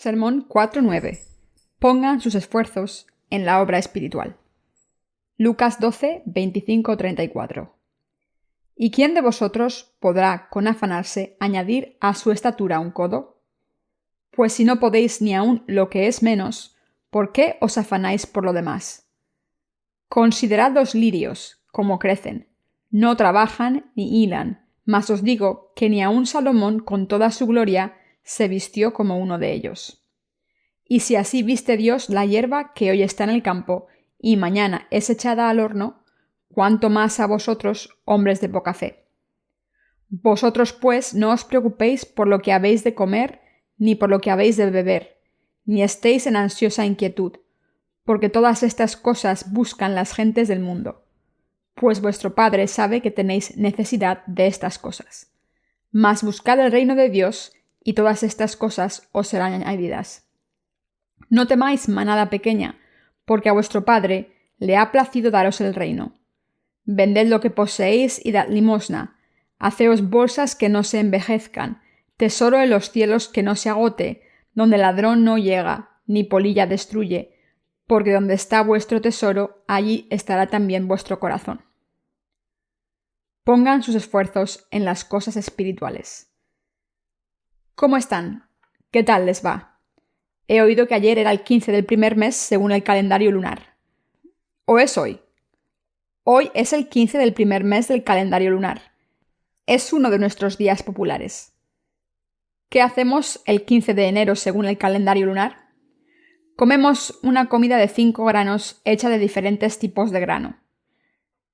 Sermón 4:9. Pongan sus esfuerzos en la obra espiritual. Lucas 12, 25-34. ¿Y quién de vosotros podrá, con afanarse, añadir a su estatura un codo? Pues si no podéis ni aun lo que es menos, ¿por qué os afanáis por lo demás? Considerad los lirios, cómo crecen. No trabajan ni hilan, mas os digo que ni aun Salomón con toda su gloria se vistió como uno de ellos. Y si así viste Dios la hierba que hoy está en el campo y mañana es echada al horno, ¿cuánto más a vosotros, hombres de poca fe? Vosotros, pues, no os preocupéis por lo que habéis de comer, ni por lo que habéis de beber, ni estéis en ansiosa inquietud, porque todas estas cosas buscan las gentes del mundo, pues vuestro Padre sabe que tenéis necesidad de estas cosas. Mas buscad el reino de Dios, y todas estas cosas os serán añadidas. No temáis, manada pequeña, porque a vuestro Padre le ha placido daros el reino. Vended lo que poseéis y dad limosna. Haceos bolsas que no se envejezcan, tesoro en los cielos que no se agote, donde ladrón no llega, ni polilla destruye, porque donde está vuestro tesoro, allí estará también vuestro corazón. Pongan sus esfuerzos en las cosas espirituales. ¿Cómo están? ¿Qué tal les va? He oído que ayer era el 15 del primer mes según el calendario lunar. ¿O es hoy? Hoy es el 15 del primer mes del calendario lunar. Es uno de nuestros días populares. ¿Qué hacemos el 15 de enero según el calendario lunar? Comemos una comida de 5 granos hecha de diferentes tipos de grano.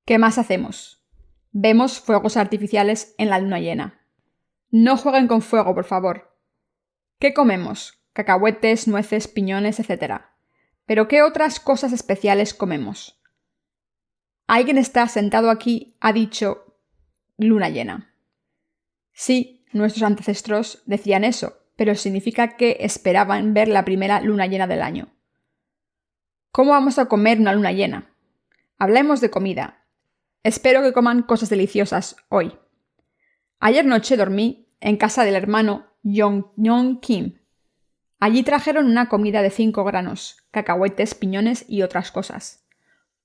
¿Qué más hacemos? Vemos fuegos artificiales en la luna llena. No jueguen con fuego, por favor. ¿Qué comemos? Cacahuetes, nueces, piñones, etc. ¿Pero qué otras cosas especiales comemos? Alguien está sentado aquí ha dicho luna llena. Sí, nuestros ancestros decían eso, pero significa que esperaban ver la primera luna llena del año. ¿Cómo vamos a comer una luna llena? Hablemos de comida. Espero que coman cosas deliciosas hoy. Ayer noche dormí en casa del hermano Yong Kim. Allí trajeron una comida de 5 granos, cacahuetes, piñones y otras cosas.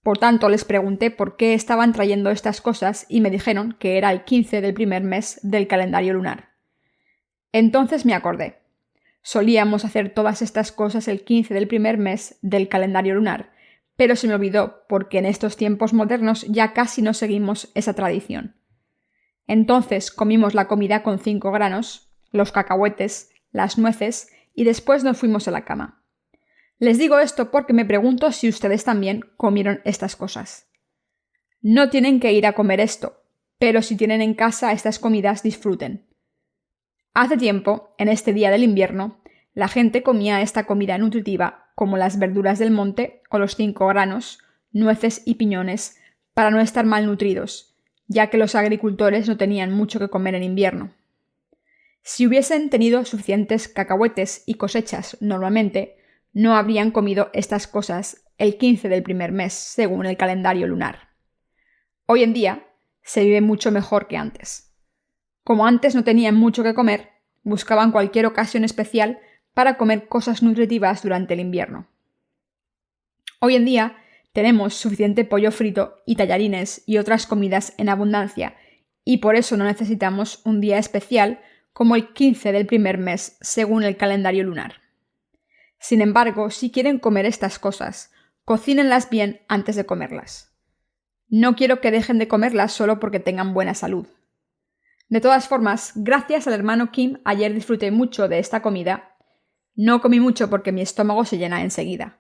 Por tanto, les pregunté por qué estaban trayendo estas cosas y me dijeron que era el 15 del primer mes del calendario lunar. Entonces me acordé. Solíamos hacer todas estas cosas el 15 del primer mes del calendario lunar, pero se me olvidó porque en estos tiempos modernos ya casi no seguimos esa tradición. Entonces comimos la comida con 5 granos, los cacahuetes, las nueces y después nos fuimos a la cama. Les digo esto porque me pregunto si ustedes también comieron estas cosas. No tienen que ir a comer esto, pero si tienen en casa estas comidas, disfruten. Hace tiempo, en este día del invierno, la gente comía esta comida nutritiva como las verduras del monte o los 5 granos, nueces y piñones para no estar malnutridos, ya que los agricultores no tenían mucho que comer en invierno. Si hubiesen tenido suficientes cacahuetes y cosechas normalmente, no habrían comido estas cosas el 15 del primer mes, según el calendario lunar. Hoy en día se vive mucho mejor que antes. Como antes no tenían mucho que comer, buscaban cualquier ocasión especial para comer cosas nutritivas durante el invierno. Hoy en día tenemos suficiente pollo frito y tallarines y otras comidas en abundancia, y por eso no necesitamos un día especial como el 15 del primer mes, según el calendario lunar. Sin embargo, si quieren comer estas cosas, cocínenlas bien antes de comerlas. No quiero que dejen de comerlas solo porque tengan buena salud. De todas formas, gracias al hermano Kim, ayer disfruté mucho de esta comida. No comí mucho porque mi estómago se llena enseguida.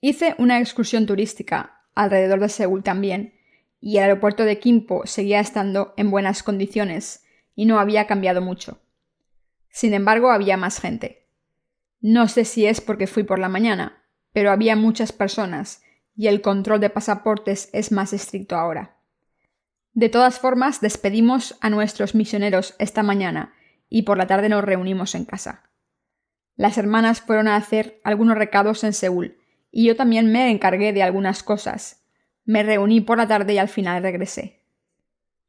Hice una excursión turística alrededor de Seúl también, y el aeropuerto de Gimpo seguía estando en buenas condiciones y no había cambiado mucho. Sin embargo, había más gente. No sé si es porque fui por la mañana, pero había muchas personas y el control de pasaportes es más estricto ahora. De todas formas, despedimos a nuestros misioneros esta mañana y por la tarde nos reunimos en casa. Las hermanas fueron a hacer algunos recados en Seúl y yo también me encargué de algunas cosas. Me reuní por la tarde y al final regresé.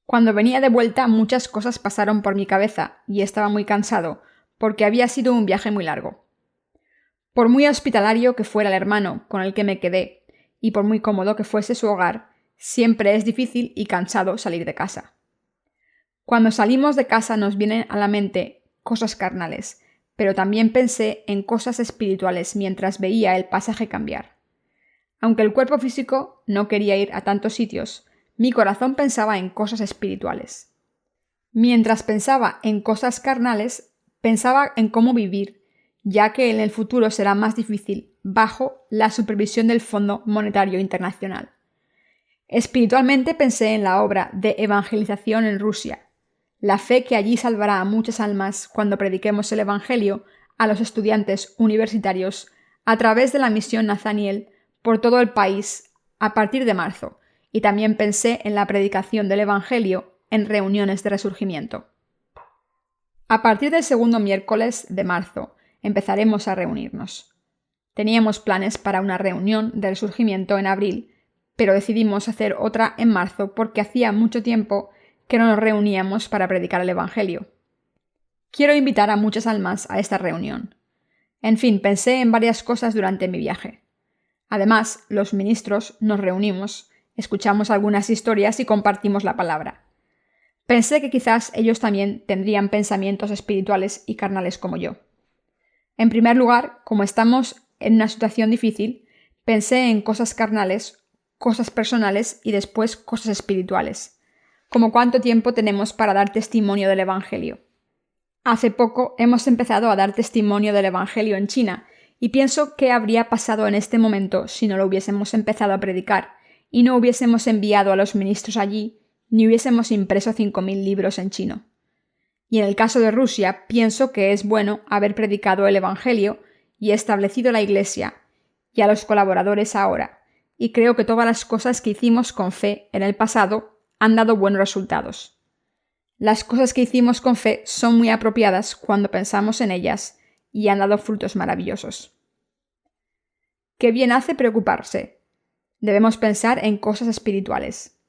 Cuando venía de vuelta muchas cosas pasaron por mi cabeza y estaba muy cansado, porque había sido un viaje muy largo. Por muy hospitalario que fuera el hermano con el que me quedé, y por muy cómodo que fuese su hogar, siempre es difícil y cansado salir de casa. Cuando salimos de casa nos vienen a la mente cosas carnales, pero también pensé en cosas espirituales mientras veía el pasaje cambiar. Aunque el cuerpo físico no quería ir a tantos sitios, mi corazón pensaba en cosas espirituales. Mientras pensaba en cosas carnales, pensaba en cómo vivir, ya que en el futuro será más difícil bajo la supervisión del Fondo Monetario Internacional. Espiritualmente pensé en la obra de evangelización en Rusia, la fe que allí salvará a muchas almas cuando prediquemos el Evangelio a los estudiantes universitarios a través de la misión Nathaniel por todo el país a partir de marzo, y también pensé en la predicación del Evangelio en reuniones de resurgimiento. A partir del segundo miércoles de marzo empezaremos a reunirnos. Teníamos planes para una reunión de resurgimiento en abril, pero decidimos hacer otra en marzo porque hacía mucho tiempo que no nos reuníamos para predicar el Evangelio. Quiero invitar a muchas almas a esta reunión. En fin, pensé en varias cosas durante mi viaje. Además, los ministros nos reunimos, escuchamos algunas historias y compartimos la palabra. Pensé que quizás ellos también tendrían pensamientos espirituales y carnales como yo. En primer lugar, como estamos en una situación difícil, pensé en cosas carnales, cosas personales y después cosas espirituales, como cuánto tiempo tenemos para dar testimonio del Evangelio. Hace poco hemos empezado a dar testimonio del Evangelio en China, y pienso qué habría pasado en este momento si no lo hubiésemos empezado a predicar, y no hubiésemos enviado a los ministros allí, ni hubiésemos impreso 5.000 libros en chino. Y en el caso de Rusia, pienso que es bueno haber predicado el Evangelio y establecido la Iglesia, y a los colaboradores ahora, y creo que todas las cosas que hicimos con fe en el pasado han dado buenos resultados. Las cosas que hicimos con fe son muy apropiadas cuando pensamos en ellas y han dado frutos maravillosos. Qué bien hace preocuparse. Debemos pensar en cosas espirituales.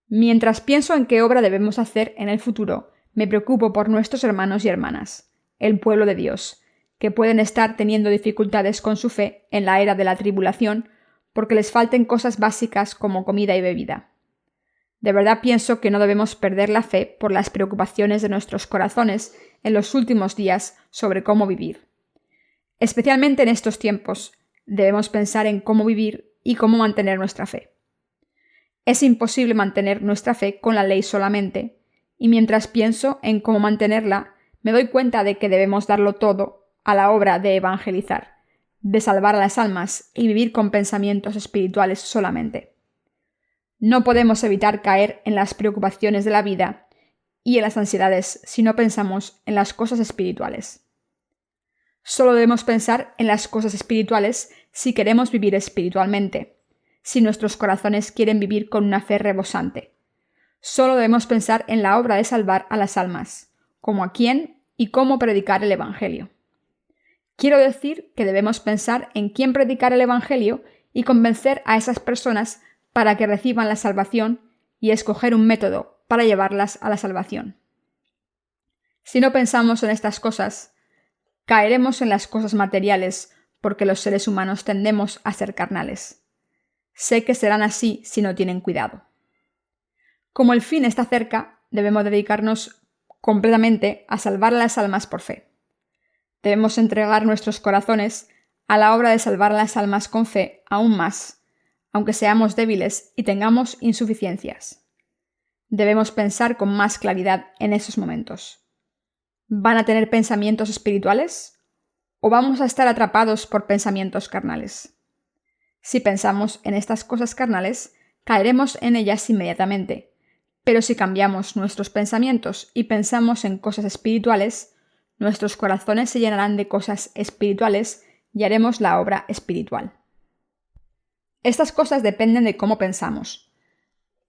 Mientras pienso en qué obra debemos hacer en el futuro, me preocupo por nuestros hermanos y hermanas, el pueblo de Dios, que pueden estar teniendo dificultades con su fe en la era de la tribulación porque les falten cosas básicas como comida y bebida. De verdad pienso que no debemos perder la fe por las preocupaciones de nuestros corazones en los últimos días sobre cómo vivir. Especialmente en estos tiempos, debemos pensar en cómo vivir y cómo mantener nuestra fe. Es imposible mantener nuestra fe con la ley solamente, y mientras pienso en cómo mantenerla, me doy cuenta de que debemos darlo todo a la obra de evangelizar, de salvar a las almas y vivir con pensamientos espirituales solamente. No podemos evitar caer en las preocupaciones de la vida y en las ansiedades si no pensamos en las cosas espirituales. Solo debemos pensar en las cosas espirituales si queremos vivir espiritualmente, si nuestros corazones quieren vivir con una fe rebosante. Solo debemos pensar en la obra de salvar a las almas, como a quién y cómo predicar el Evangelio. Quiero decir que debemos pensar en quién predicar el Evangelio y convencer a esas personas para que reciban la salvación y escoger un método para llevarlas a la salvación. Si no pensamos en estas cosas, caeremos en las cosas materiales porque los seres humanos tendemos a ser carnales. Sé que serán así si no tienen cuidado. Como el fin está cerca, debemos dedicarnos completamente a salvar a las almas por fe. Debemos entregar nuestros corazones a la obra de salvar a las almas con fe aún más, aunque seamos débiles y tengamos insuficiencias. Debemos pensar con más claridad en esos momentos. ¿Van a tener pensamientos espirituales? ¿O vamos a estar atrapados por pensamientos carnales? Si pensamos en estas cosas carnales, caeremos en ellas inmediatamente, pero si cambiamos nuestros pensamientos y pensamos en cosas espirituales, nuestros corazones se llenarán de cosas espirituales y haremos la obra espiritual. Estas cosas dependen de cómo pensamos.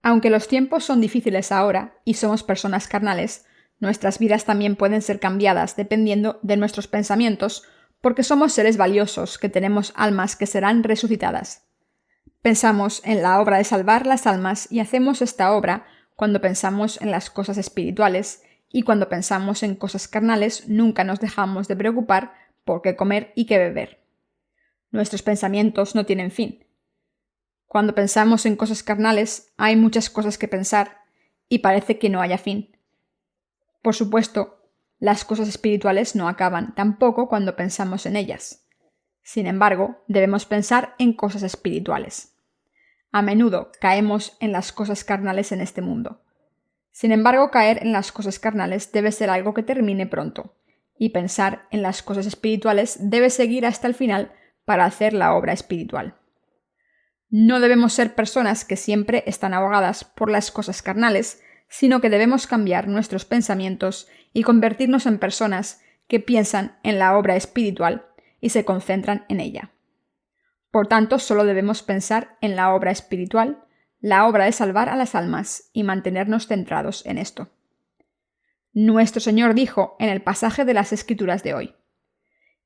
Aunque los tiempos son difíciles ahora y somos personas carnales, nuestras vidas también pueden ser cambiadas dependiendo de nuestros pensamientos, porque somos seres valiosos que tenemos almas que serán resucitadas. Pensamos en la obra de salvar las almas y hacemos esta obra cuando pensamos en las cosas espirituales y cuando pensamos en cosas carnales nunca nos dejamos de preocupar por qué comer y qué beber. Nuestros pensamientos no tienen fin. Cuando pensamos en cosas carnales hay muchas cosas que pensar y parece que no haya fin. Por supuesto, las cosas espirituales no acaban tampoco cuando pensamos en ellas. Sin embargo, debemos pensar en cosas espirituales. A menudo caemos en las cosas carnales en este mundo. Sin embargo, caer en las cosas carnales debe ser algo que termine pronto, y pensar en las cosas espirituales debe seguir hasta el final para hacer la obra espiritual. No debemos ser personas que siempre están ahogadas por las cosas carnales, sino que debemos cambiar nuestros pensamientos y convertirnos en personas que piensan en la obra espiritual y se concentran en ella. Por tanto, solo debemos pensar en la obra espiritual, la obra de salvar a las almas y mantenernos centrados en esto. Nuestro Señor dijo en el pasaje de las Escrituras de hoy: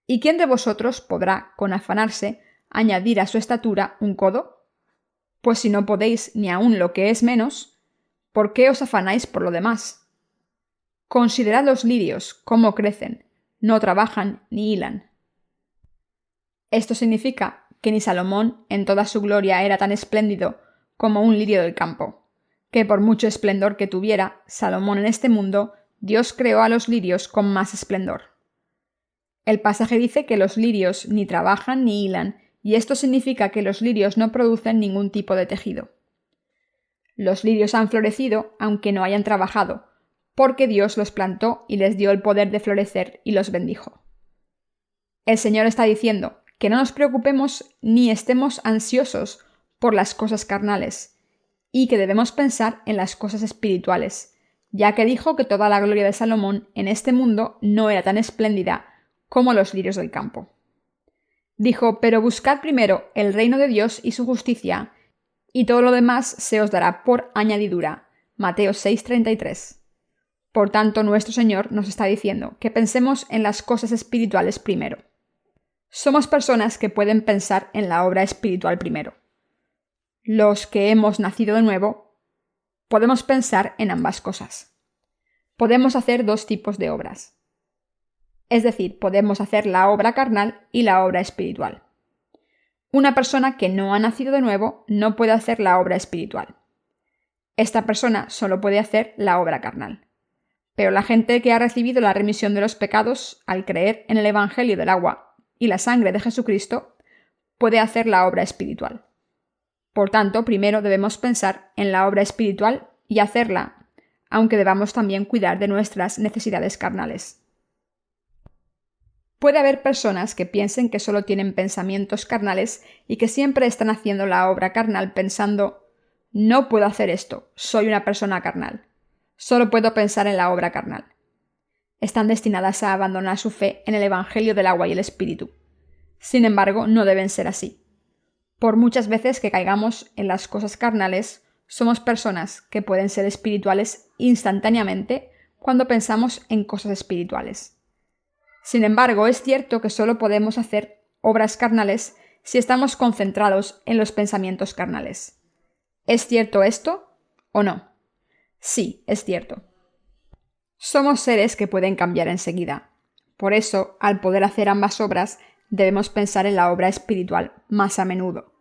¿Y quién de vosotros podrá, con afanarse, añadir a su estatura un codo? Pues si no podéis ni aun lo que es menos, ¿por qué os afanáis por lo demás? Considerad los lirios, cómo crecen, no trabajan ni hilan. Esto significa que ni Salomón en toda su gloria era tan espléndido como un lirio del campo, que por mucho esplendor que tuviera Salomón en este mundo, Dios creó a los lirios con más esplendor. El pasaje dice que los lirios ni trabajan ni hilan, y esto significa que los lirios no producen ningún tipo de tejido. Los lirios han florecido aunque no hayan trabajado, porque Dios los plantó y les dio el poder de florecer y los bendijo. El Señor está diciendo que no nos preocupemos ni estemos ansiosos por las cosas carnales, y que debemos pensar en las cosas espirituales, ya que dijo que toda la gloria de Salomón en este mundo no era tan espléndida como los lirios del campo. Dijo: pero buscad primero el reino de Dios y su justicia, y todo lo demás se os dará por añadidura. Mateo 6:33. Por tanto, nuestro Señor nos está diciendo que pensemos en las cosas espirituales primero. Somos personas que pueden pensar en la obra espiritual primero. Los que hemos nacido de nuevo podemos pensar en ambas cosas. Podemos hacer dos tipos de obras. Es decir, podemos hacer la obra carnal y la obra espiritual. Una persona que no ha nacido de nuevo no puede hacer la obra espiritual. Esta persona solo puede hacer la obra carnal. Pero la gente que ha recibido la remisión de los pecados al creer en el Evangelio del agua y la sangre de Jesucristo, puede hacer la obra espiritual. Por tanto, primero debemos pensar en la obra espiritual y hacerla, aunque debamos también cuidar de nuestras necesidades carnales. Puede haber personas que piensen que solo tienen pensamientos carnales y que siempre están haciendo la obra carnal pensando: no puedo hacer esto, soy una persona carnal. Solo puedo pensar en la obra carnal. Están destinadas a abandonar su fe en el Evangelio del agua y el Espíritu. Sin embargo, no deben ser así. Por muchas veces que caigamos en las cosas carnales, somos personas que pueden ser espirituales instantáneamente cuando pensamos en cosas espirituales. Sin embargo, es cierto que solo podemos hacer obras carnales si estamos concentrados en los pensamientos carnales. ¿Es cierto esto o no? Sí, es cierto. Somos seres que pueden cambiar enseguida. Por eso, al poder hacer ambas obras, debemos pensar en la obra espiritual más a menudo.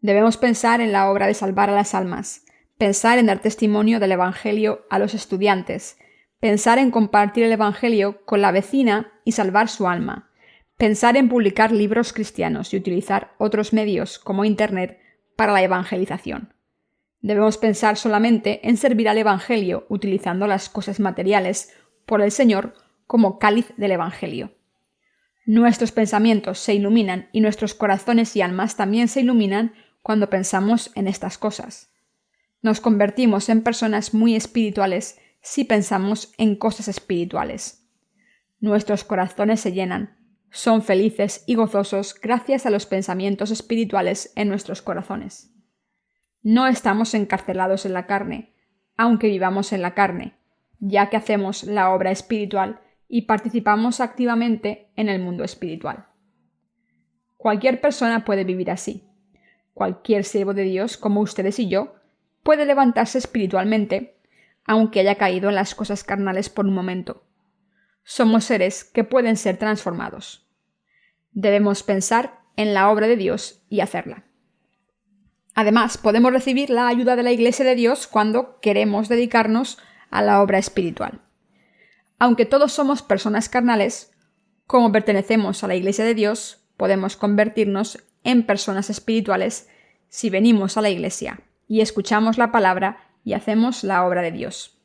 Debemos pensar en la obra de salvar a las almas, pensar en dar testimonio del Evangelio a los estudiantes, pensar en compartir el Evangelio con la vecina y salvar su alma, pensar en publicar libros cristianos y utilizar otros medios como Internet para la evangelización. Debemos pensar solamente en servir al Evangelio utilizando las cosas materiales por el Señor como cáliz del Evangelio. Nuestros pensamientos se iluminan y nuestros corazones y almas también se iluminan cuando pensamos en estas cosas. Nos convertimos en personas muy espirituales si pensamos en cosas espirituales. Nuestros corazones se llenan, son felices y gozosos gracias a los pensamientos espirituales en nuestros corazones. No estamos encarcelados en la carne, aunque vivamos en la carne, ya que hacemos la obra espiritual y participamos activamente en el mundo espiritual. Cualquier persona puede vivir así. Cualquier siervo de Dios, como ustedes y yo, puede levantarse espiritualmente, aunque haya caído en las cosas carnales por un momento. Somos seres que pueden ser transformados. Debemos pensar en la obra de Dios y hacerla. Además, podemos recibir la ayuda de la Iglesia de Dios cuando queremos dedicarnos a la obra espiritual. Aunque todos somos personas carnales, como pertenecemos a la Iglesia de Dios, podemos convertirnos en personas espirituales si venimos a la Iglesia y escuchamos la palabra y hacemos la obra de Dios.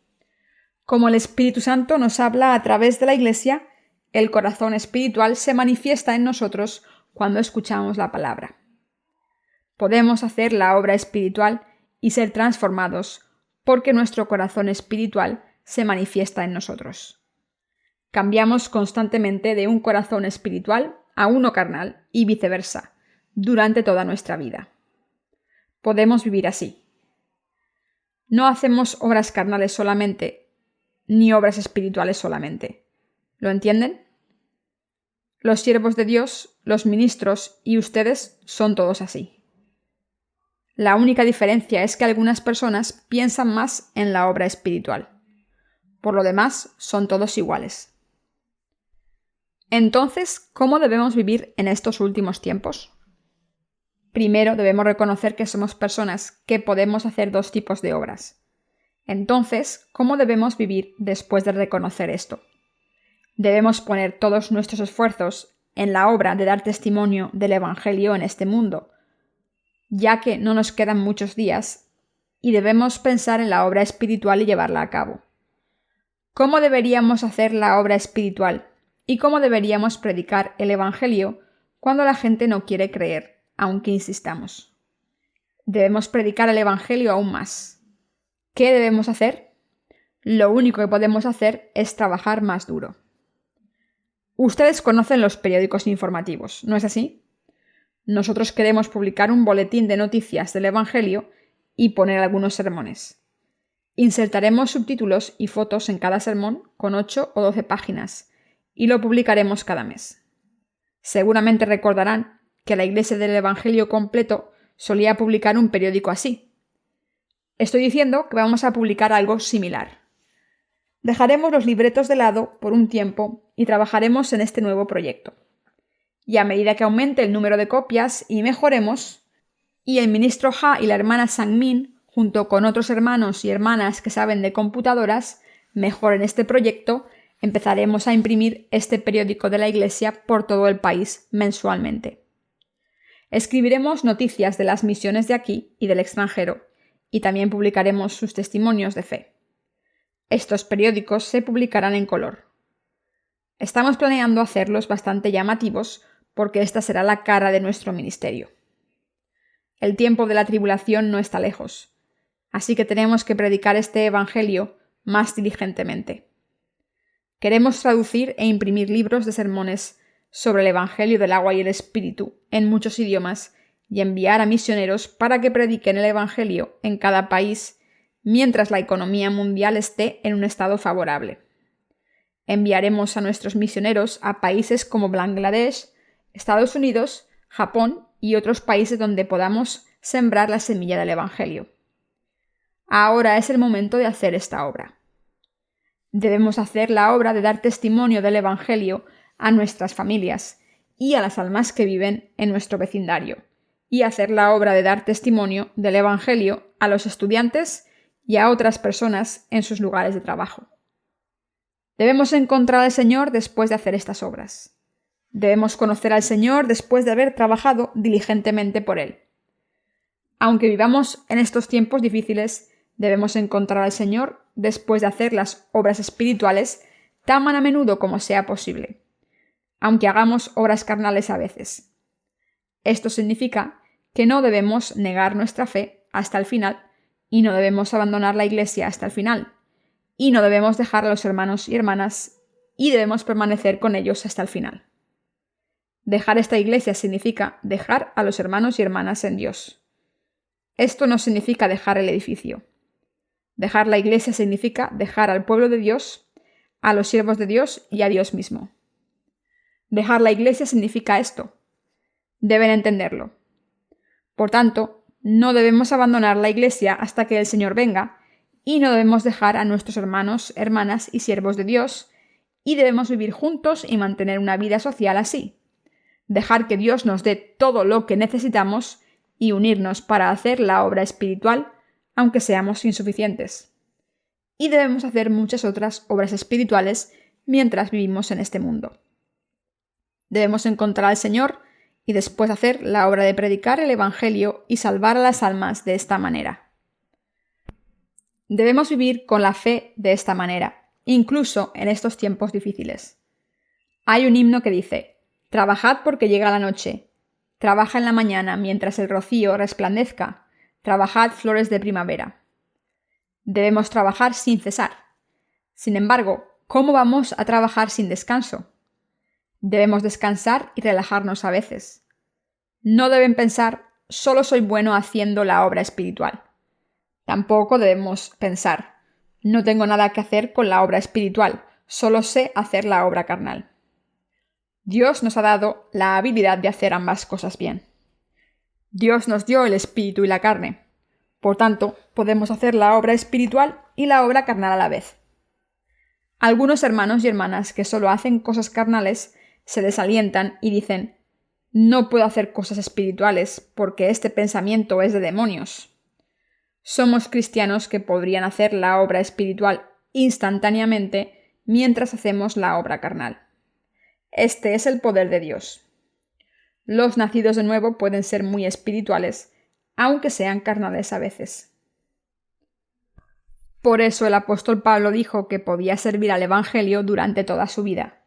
Como el Espíritu Santo nos habla a través de la Iglesia, el corazón espiritual se manifiesta en nosotros cuando escuchamos la palabra. Podemos hacer la obra espiritual y ser transformados porque nuestro corazón espiritual se manifiesta en nosotros. Cambiamos constantemente de un corazón espiritual a uno carnal y viceversa durante toda nuestra vida. Podemos vivir así. No hacemos obras carnales solamente, ni obras espirituales solamente. ¿Lo entienden? Los siervos de Dios, los ministros y ustedes son todos así. La única diferencia es que algunas personas piensan más en la obra espiritual. Por lo demás, son todos iguales. Entonces, ¿cómo debemos vivir en estos últimos tiempos? Primero, debemos reconocer que somos personas que podemos hacer dos tipos de obras. Entonces, ¿cómo debemos vivir después de reconocer esto? Debemos poner todos nuestros esfuerzos en la obra de dar testimonio del Evangelio en este mundo, ya que no nos quedan muchos días, y debemos pensar en la obra espiritual y llevarla a cabo. ¿Cómo deberíamos hacer la obra espiritual? ¿Y cómo deberíamos predicar el Evangelio cuando la gente no quiere creer, aunque insistamos? Debemos predicar el Evangelio aún más. ¿Qué debemos hacer? Lo único que podemos hacer es trabajar más duro. Ustedes conocen los periódicos informativos, ¿no es así? Nosotros queremos publicar un boletín de noticias del Evangelio y poner algunos sermones. Insertaremos subtítulos y fotos en cada sermón con 8 o 12 páginas y lo publicaremos cada mes. Seguramente recordarán que la Iglesia del Evangelio completo solía publicar un periódico así. Estoy diciendo que vamos a publicar algo similar. Dejaremos los libretos de lado por un tiempo y trabajaremos en este nuevo proyecto. Y a medida que aumente el número de copias y mejoremos, y el ministro Ha y la hermana Sang-min, junto con otros hermanos y hermanas que saben de computadoras, mejoren este proyecto, empezaremos a imprimir este periódico de la Iglesia por todo el país mensualmente. Escribiremos noticias de las misiones de aquí y del extranjero, y también publicaremos sus testimonios de fe. Estos periódicos se publicarán en color. Estamos planeando hacerlos bastante llamativos porque esta será la cara de nuestro ministerio. El tiempo de la tribulación no está lejos, así que tenemos que predicar este Evangelio más diligentemente. Queremos traducir e imprimir libros de sermones sobre el Evangelio del agua y el Espíritu en muchos idiomas y enviar a misioneros para que prediquen el Evangelio en cada país mientras la economía mundial esté en un estado favorable. Enviaremos a nuestros misioneros a países como Bangladesh, Estados Unidos, Japón y otros países donde podamos sembrar la semilla del Evangelio. Ahora es el momento de hacer esta obra. Debemos hacer la obra de dar testimonio del Evangelio a nuestras familias y a las almas que viven en nuestro vecindario, y hacer la obra de dar testimonio del Evangelio a los estudiantes y a otras personas en sus lugares de trabajo. Debemos encontrar al Señor después de hacer estas obras. Debemos conocer al Señor después de haber trabajado diligentemente por Él. Aunque vivamos en estos tiempos difíciles, debemos encontrar al Señor después de hacer las obras espirituales tan a menudo como sea posible, aunque hagamos obras carnales a veces. Esto significa que no debemos negar nuestra fe hasta el final y no debemos abandonar la Iglesia hasta el final, y no debemos dejar a los hermanos y hermanas y debemos permanecer con ellos hasta el final. Dejar esta Iglesia significa dejar a los hermanos y hermanas en Dios. Esto no significa dejar el edificio. Dejar la Iglesia significa dejar al pueblo de Dios, a los siervos de Dios y a Dios mismo. Dejar la Iglesia significa esto. Deben entenderlo. Por tanto, no debemos abandonar la Iglesia hasta que el Señor venga, y no debemos dejar a nuestros hermanos, hermanas y siervos de Dios, y debemos vivir juntos y mantener una vida social así. Dejar que Dios nos dé todo lo que necesitamos y unirnos para hacer la obra espiritual, aunque seamos insuficientes. Y debemos hacer muchas otras obras espirituales mientras vivimos en este mundo. Debemos encontrar al Señor y después hacer la obra de predicar el Evangelio y salvar a las almas de esta manera. Debemos vivir con la fe de esta manera, incluso en estos tiempos difíciles. Hay un himno que dice: «Trabajad porque llega la noche. Trabaja en la mañana mientras el rocío resplandezca. Trabajad, flores de primavera». Debemos trabajar sin cesar. Sin embargo, ¿cómo vamos a trabajar sin descanso? Debemos descansar y relajarnos a veces. No deben pensar: «Solo soy bueno haciendo la obra espiritual». Tampoco debemos pensar: «No tengo nada que hacer con la obra espiritual, solo sé hacer la obra carnal». Dios nos ha dado la habilidad de hacer ambas cosas bien. Dios nos dio el espíritu y la carne. Por tanto, podemos hacer la obra espiritual y la obra carnal a la vez. Algunos hermanos y hermanas que solo hacen cosas carnales se desalientan y dicen: «No puedo hacer cosas espirituales porque este pensamiento es de demonios». Somos cristianos que podrían hacer la obra espiritual instantáneamente mientras hacemos la obra carnal. Este es el poder de Dios. Los nacidos de nuevo pueden ser muy espirituales, aunque sean carnales a veces. Por eso el apóstol Pablo dijo que podía servir al Evangelio durante toda su vida.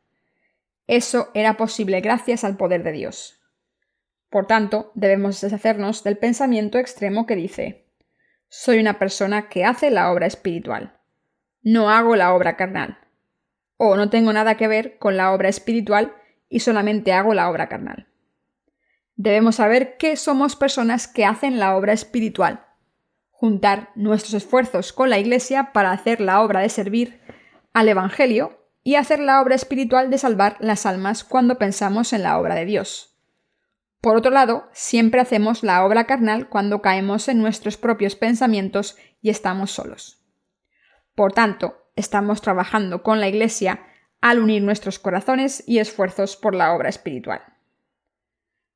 Eso era posible gracias al poder de Dios. Por tanto, debemos deshacernos del pensamiento extremo que dice: «Soy una persona que hace la obra espiritual. No hago la obra carnal». O «No tengo nada que ver con la obra espiritual y solamente hago la obra carnal». Debemos saber que somos personas que hacen la obra espiritual. Juntar nuestros esfuerzos con la Iglesia para hacer la obra de servir al Evangelio y hacer la obra espiritual de salvar las almas cuando pensamos en la obra de Dios. Por otro lado, siempre hacemos la obra carnal cuando caemos en nuestros propios pensamientos y estamos solos. Por tanto, estamos trabajando con la Iglesia al unir nuestros corazones y esfuerzos por la obra espiritual.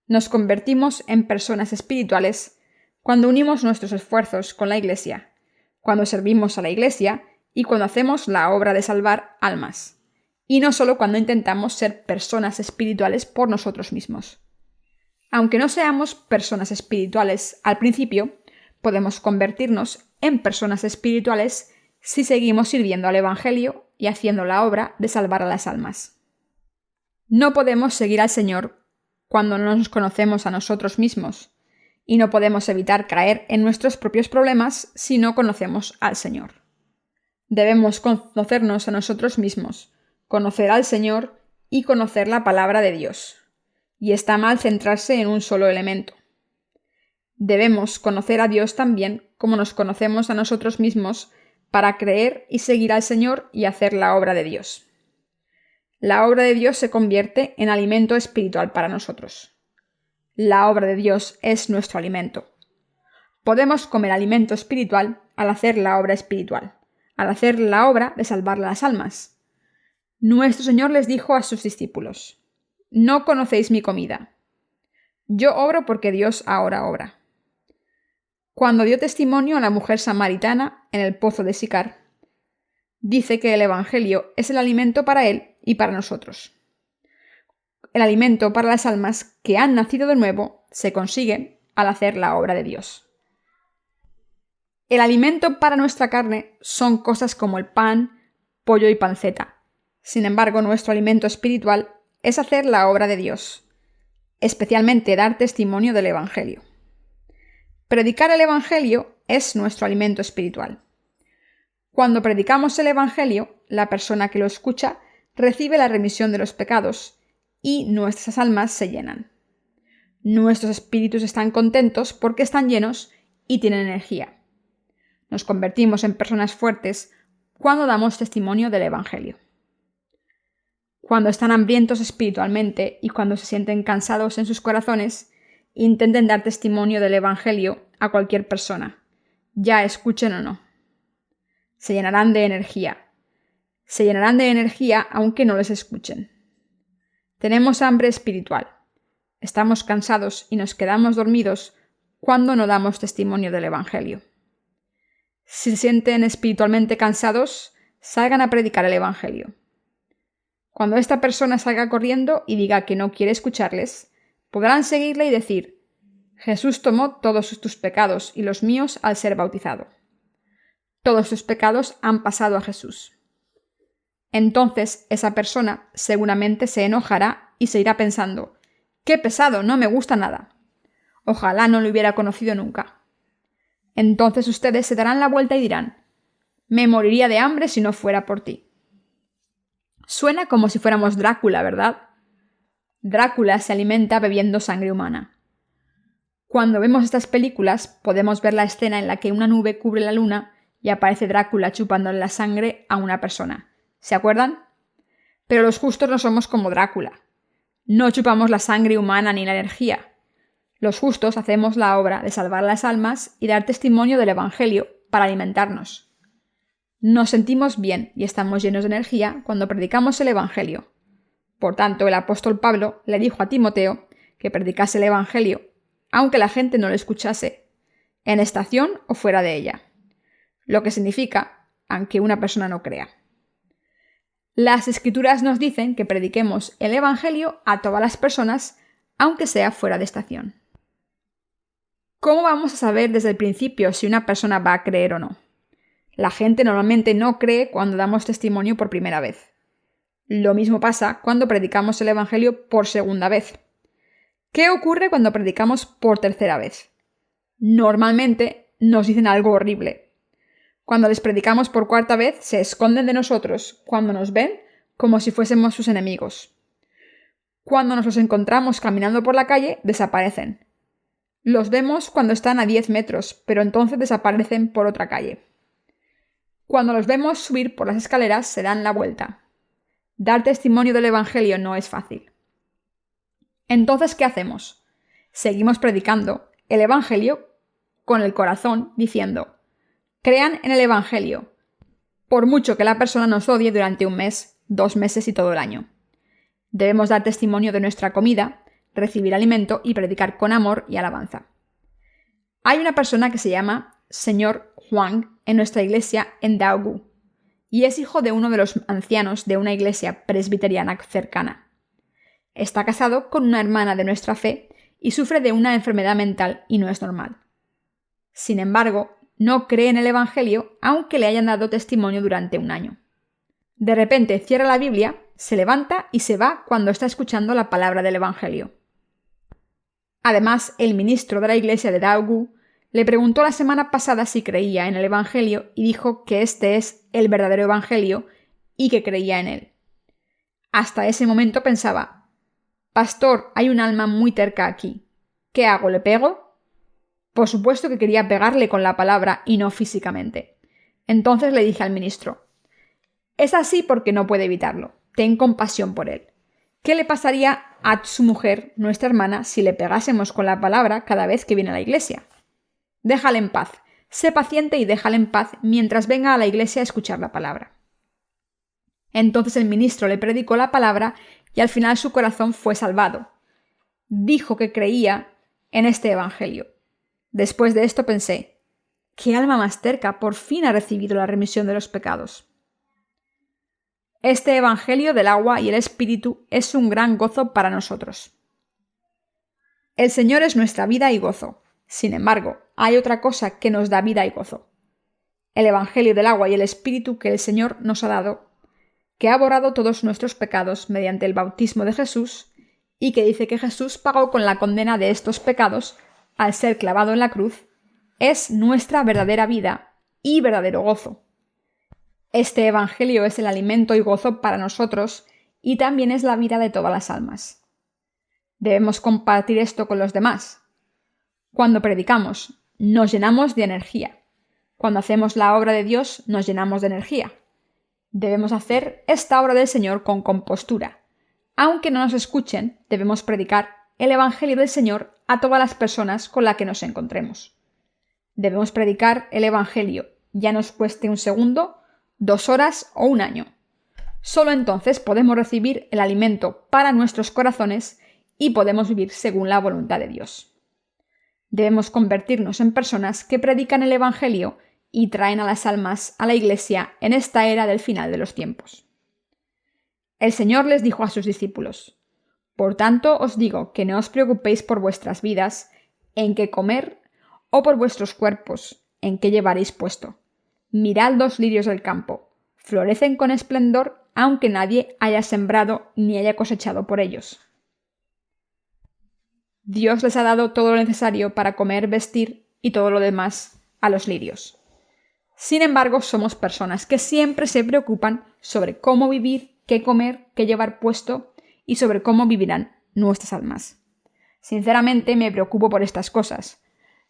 Nos convertimos en personas espirituales cuando unimos nuestros esfuerzos con la Iglesia, cuando servimos a la Iglesia y cuando hacemos la obra de salvar almas, y no solo cuando intentamos ser personas espirituales por nosotros mismos. Aunque no seamos personas espirituales al principio, podemos convertirnos en personas espirituales si seguimos sirviendo al Evangelio y haciendo la obra de salvar a las almas. No podemos seguir al Señor cuando no nos conocemos a nosotros mismos, y no podemos evitar caer en nuestros propios problemas si no conocemos al Señor. Debemos conocernos a nosotros mismos, conocer al Señor y conocer la palabra de Dios. Y está mal centrarse en un solo elemento. Debemos conocer a Dios también como nos conocemos a nosotros mismos para creer y seguir al Señor y hacer la obra de Dios. La obra de Dios se convierte en alimento espiritual para nosotros. La obra de Dios es nuestro alimento. Podemos comer alimento espiritual al hacer la obra espiritual, al hacer la obra de salvar las almas. Nuestro Señor les dijo a sus discípulos: «No conocéis mi comida. Yo obro porque Dios ahora obra». Cuando dio testimonio a la mujer samaritana en el pozo de Sicar, dice que el Evangelio es el alimento para él y para nosotros. El alimento para las almas que han nacido de nuevo se consigue al hacer la obra de Dios. El alimento para nuestra carne son cosas como el pan, pollo y panceta. Sin embargo, nuestro alimento espiritual es hacer la obra de Dios, especialmente dar testimonio del Evangelio. Predicar el Evangelio es nuestro alimento espiritual. Cuando predicamos el Evangelio, la persona que lo escucha recibe la remisión de los pecados y nuestras almas se llenan. Nuestros espíritus están contentos porque están llenos y tienen energía. Nos convertimos en personas fuertes cuando damos testimonio del Evangelio. Cuando están hambrientos espiritualmente y cuando se sienten cansados en sus corazones, intenten dar testimonio del Evangelio a cualquier persona, ya escuchen o no. Se llenarán de energía. Se llenarán de energía aunque no les escuchen. Tenemos hambre espiritual. Estamos cansados y nos quedamos dormidos cuando no damos testimonio del Evangelio. Si se sienten espiritualmente cansados, salgan a predicar el Evangelio. Cuando esta persona salga corriendo y diga que no quiere escucharles, podrán seguirle y decir: Jesús tomó todos tus pecados y los míos al ser bautizado. Todos tus pecados han pasado a Jesús. Entonces esa persona seguramente se enojará y se irá pensando: ¡qué pesado! No me gusta nada. Ojalá no lo hubiera conocido nunca. Entonces ustedes se darán la vuelta y dirán: me moriría de hambre si no fuera por ti. Suena como si fuéramos Drácula, ¿verdad? Drácula se alimenta bebiendo sangre humana. Cuando vemos estas películas, podemos ver la escena en la que una nube cubre la luna y aparece Drácula chupándole la sangre a una persona. ¿Se acuerdan? Pero los justos no somos como Drácula. No chupamos la sangre humana ni la energía. Los justos hacemos la obra de salvar las almas y dar testimonio del Evangelio para alimentarnos. Nos sentimos bien y estamos llenos de energía cuando predicamos el Evangelio. Por tanto, el apóstol Pablo le dijo a Timoteo que predicase el Evangelio, aunque la gente no lo escuchase, en estación o fuera de ella. Lo que significa, aunque una persona no crea. Las Escrituras nos dicen que prediquemos el Evangelio a todas las personas, aunque sea fuera de estación. ¿Cómo vamos a saber desde el principio si una persona va a creer o no? La gente normalmente no cree cuando damos testimonio por primera vez. Lo mismo pasa cuando predicamos el Evangelio por segunda vez. ¿Qué ocurre cuando predicamos por tercera vez? Normalmente nos dicen algo horrible. Cuando les predicamos por cuarta vez, se esconden de nosotros cuando nos ven como si fuésemos sus enemigos. Cuando nos los encontramos caminando por la calle, desaparecen. Los vemos cuando están a 10 metros, pero entonces desaparecen por otra calle. Cuando los vemos subir por las escaleras, se dan la vuelta. Dar testimonio del Evangelio no es fácil. Entonces, ¿qué hacemos? Seguimos predicando el Evangelio con el corazón, diciendo: crean en el Evangelio, por mucho que la persona nos odie durante 1 mes, 2 meses y todo el año. Debemos dar testimonio de nuestra comida, recibir alimento y predicar con amor y alabanza. Hay una persona que se llama Señor Huang en nuestra iglesia en Daegu, y es hijo de uno de los ancianos de una iglesia presbiteriana cercana. Está casado con una hermana de nuestra fe y sufre de una enfermedad mental y no es normal. Sin embargo, no cree en el Evangelio aunque le hayan dado testimonio durante 1 año. De repente cierra la Biblia, se levanta y se va cuando está escuchando la palabra del Evangelio. Además, el ministro de la iglesia de Daegu le preguntó la semana pasada si creía en el Evangelio y dijo que este es el verdadero Evangelio y que creía en él. Hasta ese momento pensaba: pastor, hay un alma muy terca aquí. ¿Qué hago? ¿Le pego? Por supuesto que quería pegarle con la palabra y no físicamente. Entonces le dije al ministro: es así porque no puede evitarlo. Ten compasión por él. ¿Qué le pasaría a su mujer, nuestra hermana, si le pegásemos con la palabra cada vez que viene a la iglesia? Déjale en paz. Sé paciente y déjale en paz mientras venga a la iglesia a escuchar la palabra. Entonces el ministro le predicó la palabra y al final su corazón fue salvado. Dijo que creía en este Evangelio. Después de esto pensé: ¡qué alma más terca! Por fin ha recibido la remisión de los pecados. Este Evangelio del agua y el Espíritu es un gran gozo para nosotros. El Señor es nuestra vida y gozo. Sin embargo, hay otra cosa que nos da vida y gozo. El Evangelio del agua y el Espíritu que el Señor nos ha dado, que ha borrado todos nuestros pecados mediante el bautismo de Jesús y que dice que Jesús pagó con la condena de estos pecados al ser clavado en la cruz, es nuestra verdadera vida y verdadero gozo. Este Evangelio es el alimento y gozo para nosotros y también es la vida de todas las almas. Debemos compartir esto con los demás. Cuando predicamos, nos llenamos de energía. Cuando hacemos la obra de Dios, nos llenamos de energía. Debemos hacer esta obra del Señor con compostura. Aunque no nos escuchen, debemos predicar el Evangelio del Señor a todas las personas con las que nos encontremos. Debemos predicar el Evangelio ya nos cueste un segundo, 2 horas o un año. Solo entonces podemos recibir el alimento para nuestros corazones y podemos vivir según la voluntad de Dios. Debemos convertirnos en personas que predican el Evangelio y traen a las almas a la Iglesia en esta era del final de los tiempos. El Señor les dijo a sus discípulos: «Por tanto os digo que no os preocupéis por vuestras vidas, en qué comer, o por vuestros cuerpos, en qué llevaréis puesto. Mirad los lirios del campo, florecen con esplendor, aunque nadie haya sembrado ni haya cosechado por ellos. Dios les ha dado todo lo necesario para comer, vestir y todo lo demás a los lirios. Sin embargo, somos personas que siempre se preocupan sobre cómo vivir, qué comer, qué llevar puesto y sobre cómo vivirán nuestras almas. Sinceramente, me preocupo por estas cosas.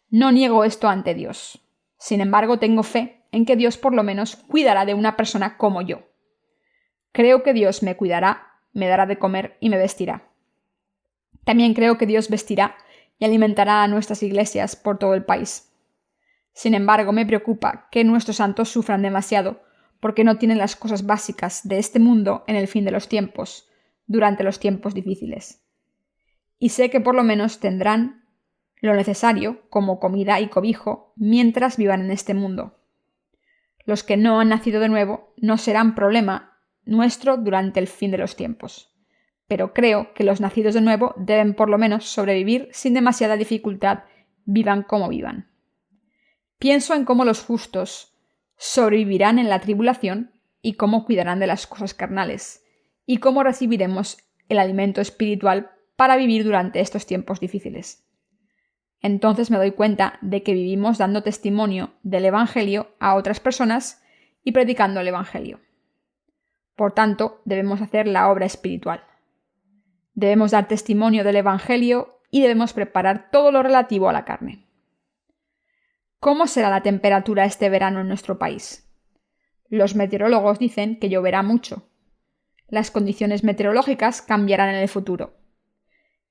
No niego esto ante Dios. Sin embargo, tengo fe en que Dios por lo menos cuidará de una persona como yo. Creo que Dios me cuidará, me dará de comer y me vestirá. También creo que Dios vestirá y alimentará a nuestras iglesias por todo el país. Sin embargo, me preocupa que nuestros santos sufran demasiado porque no tienen las cosas básicas de este mundo en el fin de los tiempos, durante los tiempos difíciles. Y sé que por lo menos tendrán lo necesario, como comida y cobijo, mientras vivan en este mundo. Los que no han nacido de nuevo no serán problema nuestro durante el fin de los tiempos. Pero creo que los nacidos de nuevo deben por lo menos sobrevivir sin demasiada dificultad, vivan como vivan. Pienso en cómo los justos sobrevivirán en la tribulación y cómo cuidarán de las cosas carnales, y cómo recibiremos el alimento espiritual para vivir durante estos tiempos difíciles. Entonces me doy cuenta de que vivimos dando testimonio del Evangelio a otras personas y predicando el Evangelio. Por tanto, debemos hacer la obra espiritual. Debemos dar testimonio del Evangelio y debemos preparar todo lo relativo a la carne. ¿Cómo será la temperatura este verano en nuestro país? Los meteorólogos dicen que lloverá mucho. Las condiciones meteorológicas cambiarán en el futuro.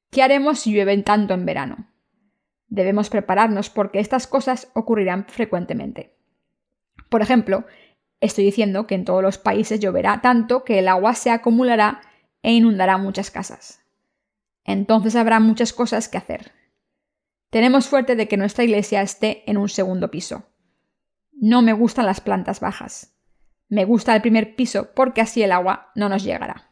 ¿Qué haremos si llueve tanto en verano? Debemos prepararnos porque estas cosas ocurrirán frecuentemente. Por ejemplo, estoy diciendo que en todos los países lloverá tanto que el agua se acumulará e inundará muchas casas. Entonces habrá muchas cosas que hacer. Tenemos suerte de que nuestra iglesia esté en un segundo piso. No me gustan las plantas bajas. Me gusta el primer piso porque así el agua no nos llegará.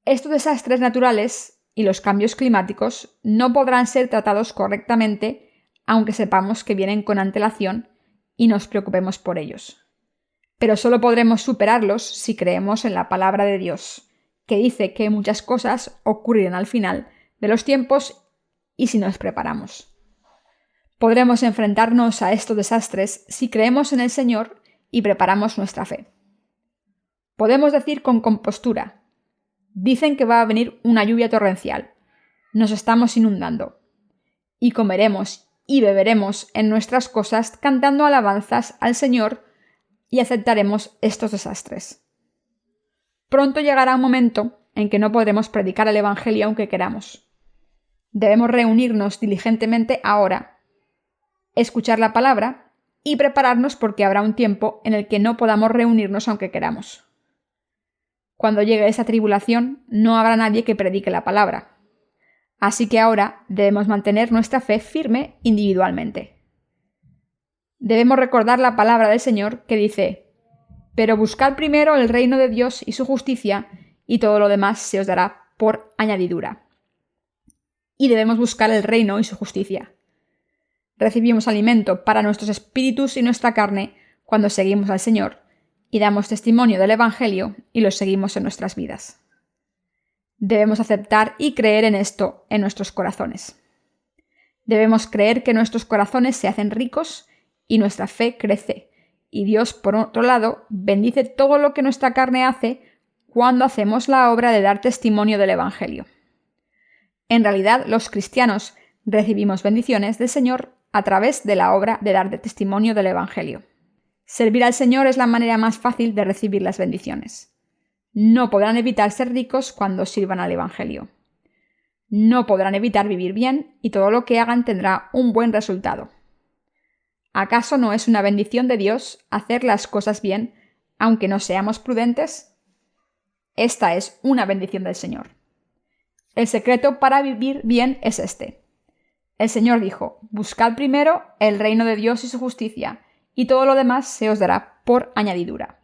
Estos desastres naturales y los cambios climáticos no podrán ser tratados correctamente aunque sepamos que vienen con antelación y nos preocupemos por ellos. Pero solo podremos superarlos si creemos en la palabra de Dios, que dice que muchas cosas ocurrirán al final de los tiempos y si nos preparamos. Podremos enfrentarnos a estos desastres si creemos en el Señor y preparamos nuestra fe. Podemos decir con compostura: dicen que va a venir una lluvia torrencial. Nos estamos inundando. Y comeremos y beberemos en nuestras cosas cantando alabanzas al Señor y aceptaremos estos desastres. Pronto llegará un momento en que no podremos predicar el Evangelio aunque queramos. Debemos reunirnos diligentemente ahora, escuchar la palabra y prepararnos porque habrá un tiempo en el que no podamos reunirnos aunque queramos. Cuando llegue esa tribulación, no habrá nadie que predique la palabra. Así que ahora debemos mantener nuestra fe firme individualmente. Debemos recordar la palabra del Señor que dice: «Pero buscad primero el reino de Dios y su justicia, y todo lo demás se os dará por añadidura». Y debemos buscar el reino y su justicia. Recibimos alimento para nuestros espíritus y nuestra carne cuando seguimos al Señor, y damos testimonio del Evangelio y lo seguimos en nuestras vidas. Debemos aceptar y creer en esto en nuestros corazones. Debemos creer que nuestros corazones se hacen ricos y nuestra fe crece, y Dios, por otro lado, bendice todo lo que nuestra carne hace cuando hacemos la obra de dar testimonio del Evangelio. En realidad, los cristianos recibimos bendiciones del Señor a través de la obra de dar testimonio del Evangelio. Servir al Señor es la manera más fácil de recibir las bendiciones. No podrán evitar ser ricos cuando sirvan al Evangelio. No podrán evitar vivir bien y todo lo que hagan tendrá un buen resultado. ¿Acaso no es una bendición de Dios hacer las cosas bien, aunque no seamos prudentes? Esta es una bendición del Señor. El secreto para vivir bien es este. El Señor dijo: buscad primero el reino de Dios y su justicia, y todo lo demás se os dará por añadidura.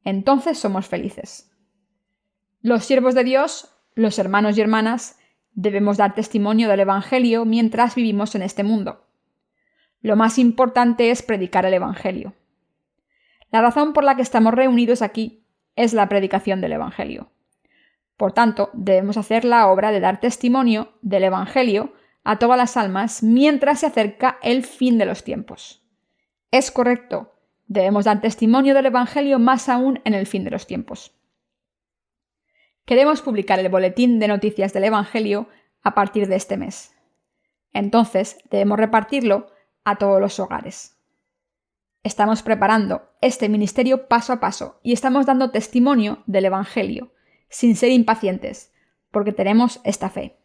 Entonces somos felices. Los siervos de Dios, los hermanos y hermanas, debemos dar testimonio del Evangelio mientras vivimos en este mundo. Lo más importante es predicar el Evangelio. La razón por la que estamos reunidos aquí es la predicación del Evangelio. Por tanto, debemos hacer la obra de dar testimonio del Evangelio a todas las almas mientras se acerca el fin de los tiempos. Es correcto, debemos dar testimonio del Evangelio más aún en el fin de los tiempos. Queremos publicar el boletín de noticias del Evangelio a partir de este mes. Entonces, debemos repartirlo a todos los hogares. Estamos preparando este ministerio paso a paso y estamos dando testimonio del Evangelio, sin ser impacientes, porque tenemos esta fe.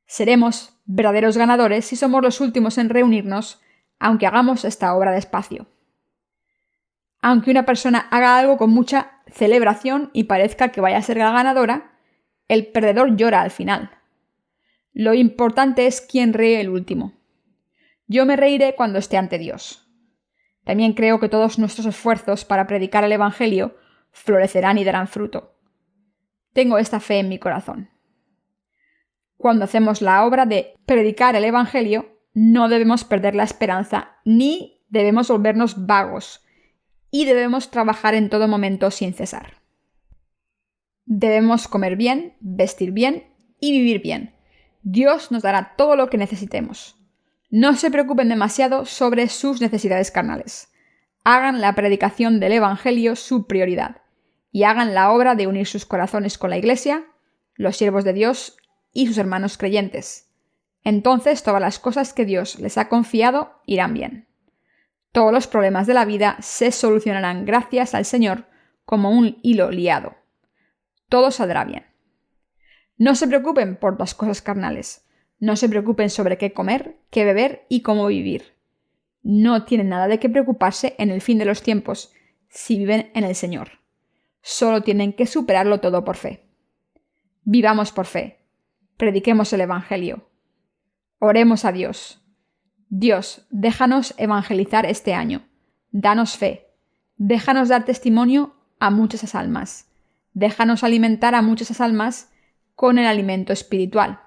Seremos verdaderos ganadores si somos los últimos en reunirnos, aunque hagamos esta obra despacio. Aunque una persona haga algo con mucha celebración y parezca que vaya a ser la ganadora, el perdedor llora al final. Lo importante es quién ríe el último. Yo me reiré cuando esté ante Dios. También creo que todos nuestros esfuerzos para predicar el Evangelio florecerán y darán fruto. Tengo esta fe en mi corazón. Cuando hacemos la obra de predicar el Evangelio, no debemos perder la esperanza ni debemos volvernos vagos y debemos trabajar en todo momento sin cesar. Debemos comer bien, vestir bien y vivir bien. Dios nos dará todo lo que necesitemos. No se preocupen demasiado sobre sus necesidades carnales. Hagan la predicación del Evangelio su prioridad y hagan la obra de unir sus corazones con la Iglesia, los siervos de Dios y sus hermanos creyentes. Entonces todas las cosas que Dios les ha confiado irán bien. Todos los problemas de la vida se solucionarán gracias al Señor como un hilo liado. Todo saldrá bien. No se preocupen por las cosas carnales. No se preocupen sobre qué comer, qué beber y cómo vivir. No tienen nada de qué preocuparse en el fin de los tiempos si viven en el Señor. Solo tienen que superarlo todo por fe. Vivamos por fe. Prediquemos el Evangelio. Oremos a Dios. Dios, déjanos evangelizar este año. Danos fe. Déjanos dar testimonio a muchas almas. Déjanos alimentar a muchas almas con el alimento espiritual.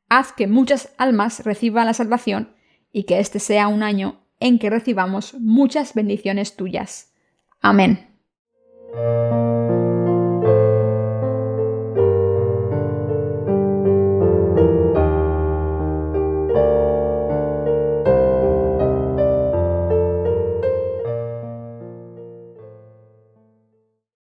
Haz que muchas almas reciban la salvación y que este sea un año en que recibamos muchas bendiciones tuyas. Amén.